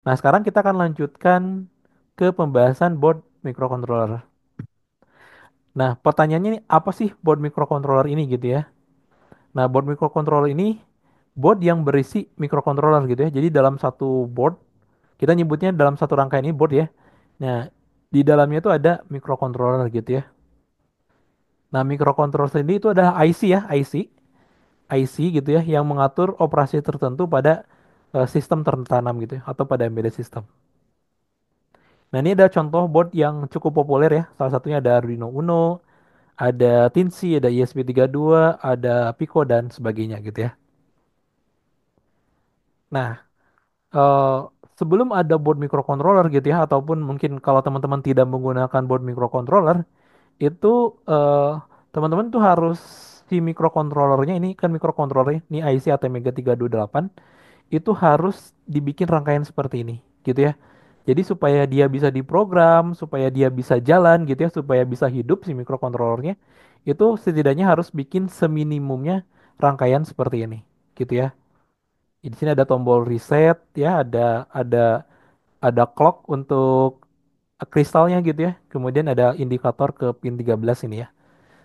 Nah, sekarang kita akan lanjutkan ke pembahasan board microcontroller. Nah, pertanyaannya ini apa sih board microcontroller ini gitu ya? Nah, board microcontroller ini board yang berisi microcontroller gitu ya. Jadi dalam satu board, kita nyebutnya dalam satu rangkaian ini board ya. Nah, di dalamnya itu ada microcontroller gitu ya. Nah, microcontroller sendiri itu adalah IC ya, IC gitu ya, yang mengatur operasi tertentu pada sistem tertanam gitu ya, atau pada embedded system. Nah, ini ada contoh board yang cukup populer ya. Salah satunya ada Arduino Uno, ada Tinsy, ada ESP32, ada Pico dan sebagainya gitu ya. Nah, eh, sebelum ada board microcontroller gitu ya, ataupun mungkin kalau teman-teman tidak menggunakan board microcontroller, itu eh, teman-teman tuh harus si microcontrollernya ini kan microcontrollernya ini IC ATmega 328 itu harus dibikin rangkaian seperti ini gitu ya. Jadi supaya dia bisa diprogram, supaya dia bisa jalan gitu ya, supaya bisa hidup si microcontrollernya, itu setidaknya harus bikin seminimumnya rangkaian seperti ini gitu ya. Di sini ada tombol reset ya, ada clock untuk kristalnya gitu ya. Kemudian ada indikator ke pin 13 ini ya.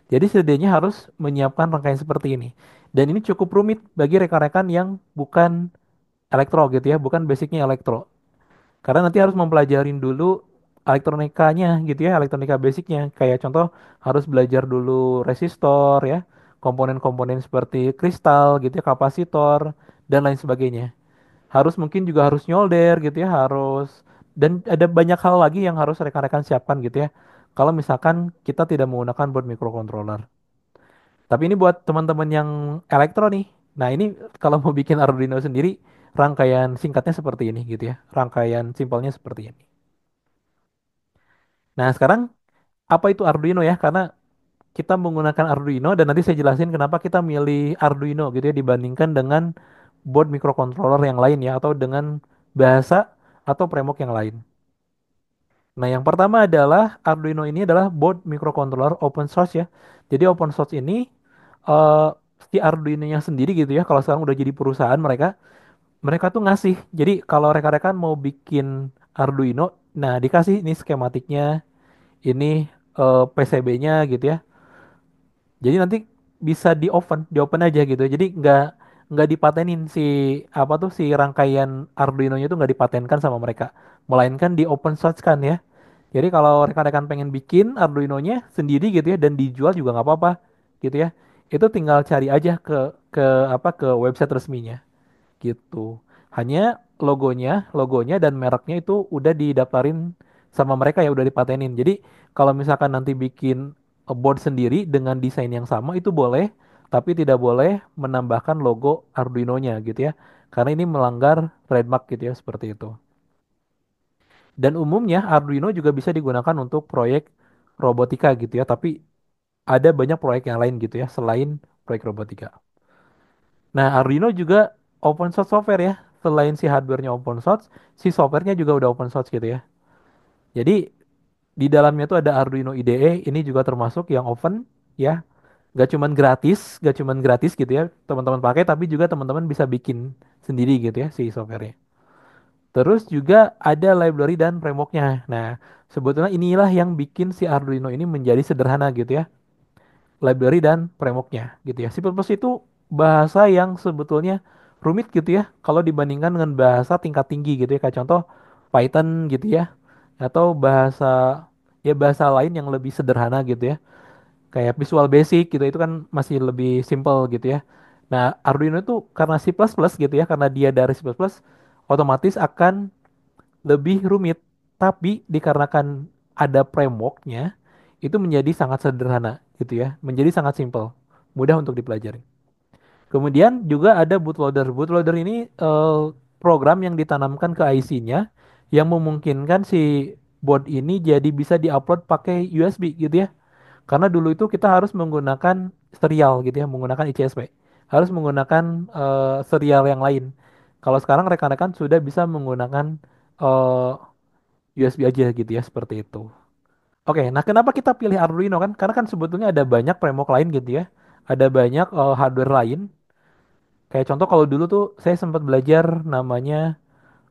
Jadi setidaknya harus menyiapkan rangkaian seperti ini. Dan ini cukup rumit bagi rekan-rekan yang bukan elektro gitu ya, bukan basicnya elektro. Karena nanti harus mempelajarin dulu elektronikanya gitu ya, elektronika basicnya. Kayak contoh harus belajar dulu resistor ya, komponen-komponen seperti kristal gitu ya, kapasitor, dan lain sebagainya. Harus mungkin juga harus nyolder gitu ya, harus dan ada banyak hal lagi yang harus rekan-rekan siapkan gitu ya. Kalau misalkan kita tidak menggunakan board microcontroller. Tapi ini buat teman-teman yang elektro nih. Nah, ini kalau mau bikin Arduino sendiri, rangkaian singkatnya seperti ini gitu ya. Rangkaian simpelnya seperti ini. Nah, sekarang apa itu Arduino ya? Karena kita menggunakan Arduino dan nanti saya jelasin kenapa kita milih Arduino gitu ya dibandingkan dengan board microcontroller yang lain ya atau dengan bahasa atau framework yang lain. Nah, yang pertama adalah Arduino ini adalah board microcontroller open source ya. Jadi open source ini eh si Arduino-nya sendiri gitu ya. Kalau sekarang udah jadi perusahaan mereka tuh ngasih. Jadi kalau rekan-rekan mau bikin Arduino, nah dikasih ini skematiknya, ini PCB-nya gitu ya. Jadi nanti bisa di open aja gitu. Jadi nggak dipatenin si apa tuh si rangkaian Arduino-nya tuh nggak dipatenkan sama mereka, melainkan di open source kan ya. Jadi kalau rekan-rekan pengen bikin Arduino-nya sendiri gitu ya dan dijual juga nggak apa-apa gitu ya. Itu tinggal cari aja ke ke website resminya gitu. Hanya logonya dan mereknya itu udah didaftarin sama mereka ya udah dipatenin. Jadi kalau misalkan nanti bikin board sendiri dengan desain yang sama itu boleh, tapi tidak boleh menambahkan logo Arduino-nya gitu ya. Karena ini melanggar trademark gitu ya seperti itu. Dan umumnya Arduino juga bisa digunakan untuk proyek robotika gitu ya, tapi ada banyak proyek yang lain gitu ya selain proyek robotika. Nah, Arduino juga open source software ya. Selain si hardware-nya open source, si software-nya juga udah open source gitu ya. Jadi di dalamnya tuh ada Arduino IDE, ini juga termasuk yang open ya. Gak cuman gratis gitu ya, teman-teman pakai, tapi juga teman-teman bisa bikin sendiri gitu ya si software-nya. Terus juga ada library dan framework-nya. Nah, sebetulnya inilah yang bikin si Arduino ini menjadi sederhana gitu ya. Library dan frameworknya gitu ya. C++ itu bahasa yang sebetulnya rumit gitu ya kalau dibandingkan dengan bahasa tingkat tinggi gitu ya. Kayak contoh Python gitu ya. Atau bahasa lain yang lebih sederhana gitu ya. Kayak Visual Basic gitu itu kan masih lebih simple gitu ya. Nah, Arduino itu karena C++ gitu ya, karena dia dari C++, otomatis akan lebih rumit, tapi dikarenakan ada frameworknya, itu menjadi sangat sederhana gitu ya, menjadi sangat simple, mudah untuk dipelajari. Kemudian juga ada bootloader. Bootloader ini program yang ditanamkan ke IC-nya yang memungkinkan si board ini jadi bisa diupload pakai USB gitu ya. Karena dulu itu kita harus menggunakan serial gitu ya, menggunakan ICSP. Harus menggunakan serial yang lain. Kalau sekarang rekan-rekan sudah bisa menggunakan eh, USB aja gitu ya seperti itu. Oke, nah kenapa kita pilih Arduino kan? Karena kan sebetulnya ada banyak framework lain gitu ya. Ada banyak hardware lain. Kayak contoh kalau dulu tuh saya sempat belajar namanya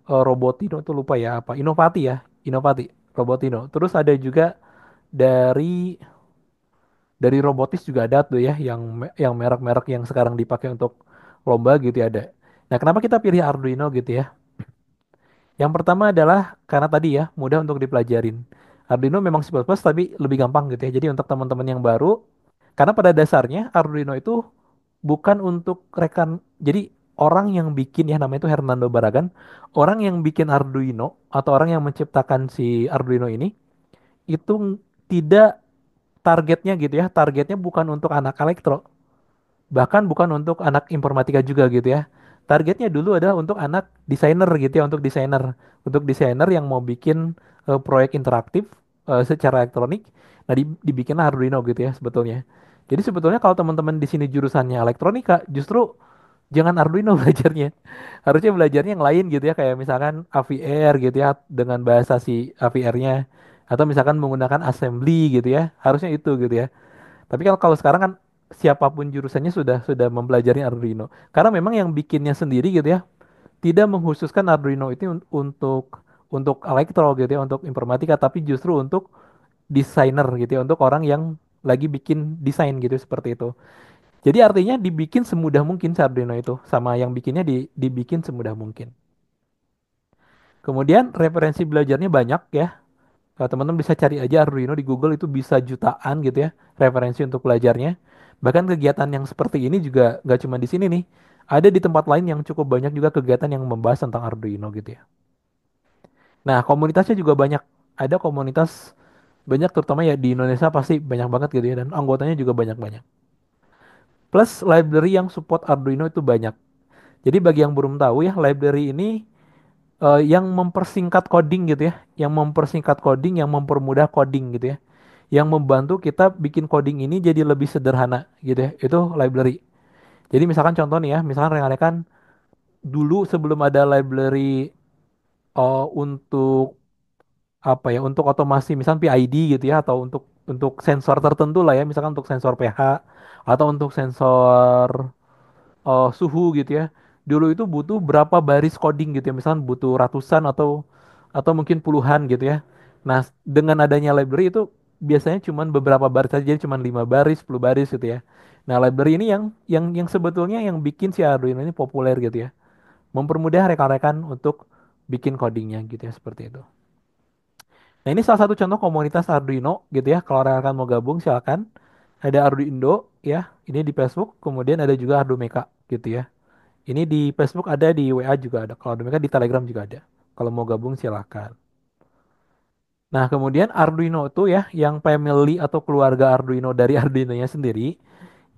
Robotino tuh lupa ya apa, Inovati ya, Inovati, Robotino. Terus ada juga dari robotis juga ada tuh ya, yang yang merek-merek yang sekarang dipakai untuk lomba gitu ya ada. Nah, kenapa kita pilih Arduino gitu ya? Yang pertama adalah karena tadi ya mudah untuk dipelajarin. Arduino memang C++ tapi lebih gampang gitu ya. Jadi untuk teman-teman yang baru, karena pada dasarnya Arduino itu bukan untuk rekan. Jadi orang yang bikin ya namanya itu Hernando Barragan, orang yang bikin Arduino atau orang yang menciptakan si Arduino ini itu tidak targetnya gitu ya. Targetnya bukan untuk anak elektro, bahkan bukan untuk anak informatika juga gitu ya. Targetnya dulu adalah untuk anak desainer gitu ya, untuk desainer yang mau bikin proyek interaktif secara elektronik. Nah, dibikin Arduino gitu ya sebetulnya. Jadi sebetulnya kalau teman-teman di sini jurusannya elektronika, justru jangan Arduino belajarnya. Harusnya belajarnya yang lain gitu ya, kayak misalkan AVR gitu ya, dengan bahasa si AVR-nya. Atau misalkan menggunakan assembly gitu ya, harusnya itu gitu ya. Tapi kalau kalau sekarang kan siapapun jurusannya sudah mempelajari Arduino. Karena memang yang bikinnya sendiri gitu ya, tidak menghususkan Arduino itu untuk elektro gitu ya, untuk informatika, tapi justru untuk desainer gitu ya, untuk orang yang lagi bikin desain gitu seperti itu. Jadi artinya dibikin semudah mungkin si Arduino itu, sama yang bikinnya dibikin semudah mungkin. Kemudian referensi belajarnya banyak ya. Teman-teman bisa cari aja Arduino di Google itu bisa jutaan gitu ya referensi untuk belajarnya. Bahkan kegiatan yang seperti ini juga nggak cuma di sini nih. Ada di tempat lain yang cukup banyak juga kegiatan yang membahas tentang Arduino gitu ya. Nah, komunitasnya juga banyak. Ada komunitas banyak terutama ya di Indonesia pasti banyak banget gitu ya dan anggotanya juga banyak-banyak. Plus library yang support Arduino itu banyak. Jadi bagi yang belum tahu ya, library ini yang mempersingkat coding gitu ya, yang mempersingkat coding, yang mempermudah coding gitu ya, yang membantu kita bikin coding ini jadi lebih sederhana gitu ya. Itu library. Jadi misalkan contoh nih ya, misalkan rekan-rekan dulu sebelum ada library untuk apa ya, untuk otomasi misalkan PID gitu ya, atau untuk sensor tertentu lah ya, misalkan untuk sensor pH atau untuk sensor suhu gitu ya. Dulu itu butuh berapa baris coding gitu ya, misalkan butuh ratusan atau mungkin puluhan gitu ya. Nah, dengan adanya library itu biasanya cuma beberapa baris saja, jadi cuma 5 baris, 10 baris gitu ya. Nah, library ini yang sebetulnya yang bikin si Arduino ini populer gitu ya. Mempermudah rekan-rekan untuk bikin codingnya gitu ya, seperti itu. Nah, ini salah satu contoh komunitas Arduino gitu ya. Kalau rekan-rekan mau gabung silakan. Ada Arduindo ya, ini di Facebook, kemudian ada juga Ardumeka gitu ya. Ini di Facebook ada, di WA juga ada. Kalau demikian di Telegram juga ada. Kalau mau gabung silahkan. Nah, kemudian Arduino itu ya, yang family atau keluarga Arduino dari Arduino-nya sendiri,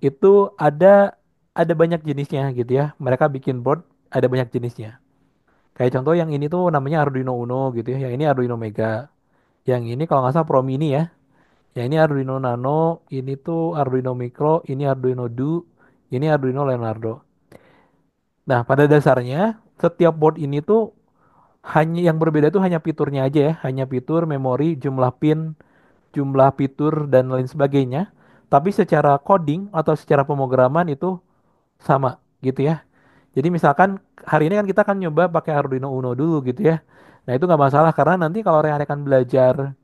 itu ada banyak jenisnya gitu ya. Mereka bikin board ada banyak jenisnya. Kayak contoh yang ini tuh namanya Arduino Uno gitu ya. Yang ini Arduino Mega. Yang ini kalau nggak salah Pro Mini ya. Yang ini Arduino Nano, ini tuh Arduino Micro, ini Arduino Du, ini Arduino Leonardo. Nah, pada dasarnya setiap board ini tuh hanya yang berbeda itu hanya fiturnya aja ya, hanya fitur, memori, jumlah pin, jumlah fitur dan lain sebagainya. Tapi secara coding atau secara pemrograman itu sama gitu ya. Jadi misalkan hari ini kan kita akan nyoba pakai Arduino Uno dulu gitu ya. Nah itu nggak masalah karena nanti kalau rekan-rekan belajar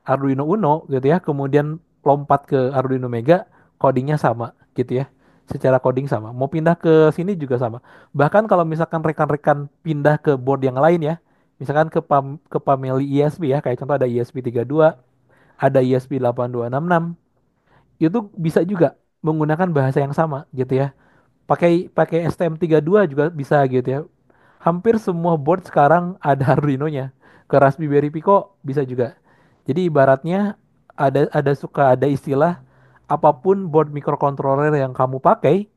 Arduino Uno gitu ya, kemudian lompat ke Arduino Mega, codingnya sama gitu ya. Secara coding sama. Mau pindah ke sini juga sama. Bahkan kalau misalkan rekan-rekan pindah ke board yang lain ya, misalkan ke family ISP ya, kayak contoh ada ISP 32, ada ISP 8266, itu bisa juga menggunakan bahasa yang sama gitu ya. Pakai pakai STM32 juga bisa gitu ya. Hampir semua board sekarang ada Arduino-nya. Ke Raspberry Pico bisa juga. Jadi ibaratnya ada istilah apapun board microcontroller yang kamu pakai,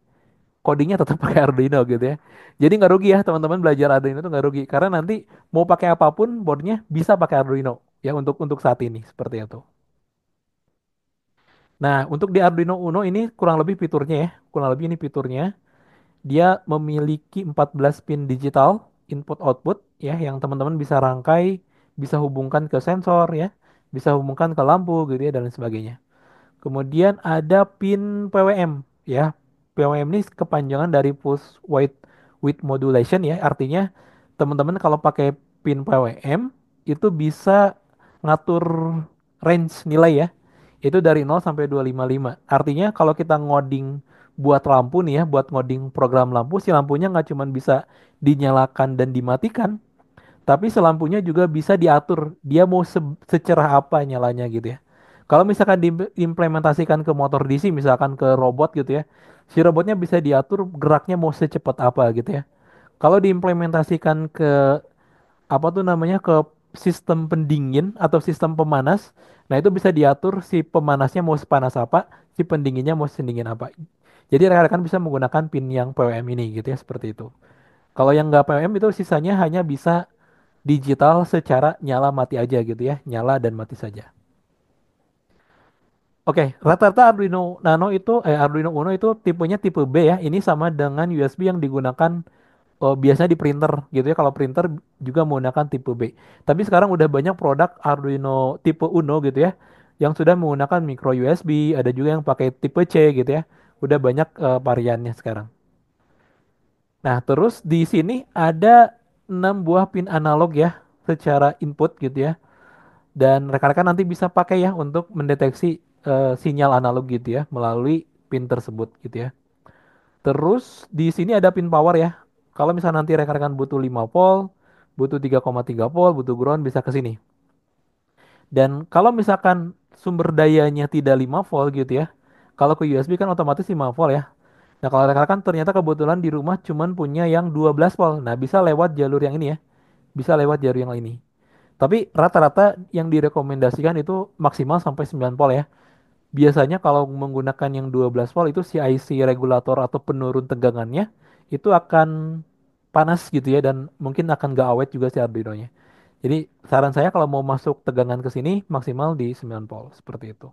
codingnya tetap pakai Arduino gitu ya. Jadi nggak rugi ya teman-teman belajar Arduino itu nggak rugi karena nanti mau pakai apapun boardnya bisa pakai Arduino ya untuk saat ini seperti itu. Nah untuk di Arduino Uno ini kurang lebih fiturnya ya, kurang lebih ini fiturnya. Dia memiliki 14 pin digital input output ya yang teman-teman bisa rangkai, bisa hubungkan ke sensor ya, bisa hubungkan ke lampu gitu ya dan lain sebagainya. Kemudian ada pin PWM ya. PWM ini kepanjangan dari pulse width modulation ya, artinya teman-teman kalau pakai pin PWM itu bisa ngatur range nilai ya. Itu dari 0 sampai 255. Artinya kalau kita ngoding buat lampu nih ya, buat ngoding program lampu, si lampunya nggak cuma bisa dinyalakan dan dimatikan, tapi selampunya juga bisa diatur. Dia mau secerah apa nyalanya gitu ya. Kalau misalkan diimplementasikan ke motor DC, misalkan ke robot gitu ya, si robotnya bisa diatur geraknya mau secepat apa gitu ya. Kalau diimplementasikan ke apa tuh namanya ke sistem pendingin atau sistem pemanas, nah itu bisa diatur si pemanasnya mau sepanas apa, si pendinginnya mau sedingin apa. Jadi rekan-rekan bisa menggunakan pin yang PWM ini gitu ya seperti itu. Kalau yang nggak PWM itu sisanya hanya bisa digital secara nyala mati aja gitu ya, nyala dan mati saja. Oke, rata-rata Arduino Nano itu Arduino Uno itu tipenya tipe B ya. Ini sama dengan USB yang digunakan biasanya di printer gitu ya. Kalau printer juga menggunakan tipe B. Tapi sekarang udah banyak produk Arduino tipe Uno gitu ya, yang sudah menggunakan micro USB. Ada juga yang pakai tipe C gitu ya. Udah banyak variannya sekarang. Nah, terus di sini ada 6 buah pin analog ya, secara input gitu ya. Dan rekan-rekan nanti bisa pakai ya untuk mendeteksi sinyal analog gitu ya melalui pin tersebut gitu ya. Terus di sini ada pin power ya. Kalau misalnya nanti rekan-rekan butuh 5 volt, butuh 3,3 volt, butuh ground bisa ke sini. Dan kalau misalkan sumber dayanya tidak 5 volt gitu ya. Kalau ke USB kan otomatis 5 volt ya. Nah, kalau rekan-rekan ternyata kebetulan di rumah cuman punya yang 12 volt. Nah, bisa lewat jalur yang ini ya. Bisa lewat jalur yang ini. Tapi rata-rata yang direkomendasikan itu maksimal sampai 9 volt ya. Biasanya kalau menggunakan yang 12 volt itu si IC regulator atau penurun tegangannya itu akan panas gitu ya dan mungkin akan gak awet juga si Arduino-nya. Jadi saran saya kalau mau masuk tegangan ke sini maksimal di 9 volt seperti itu.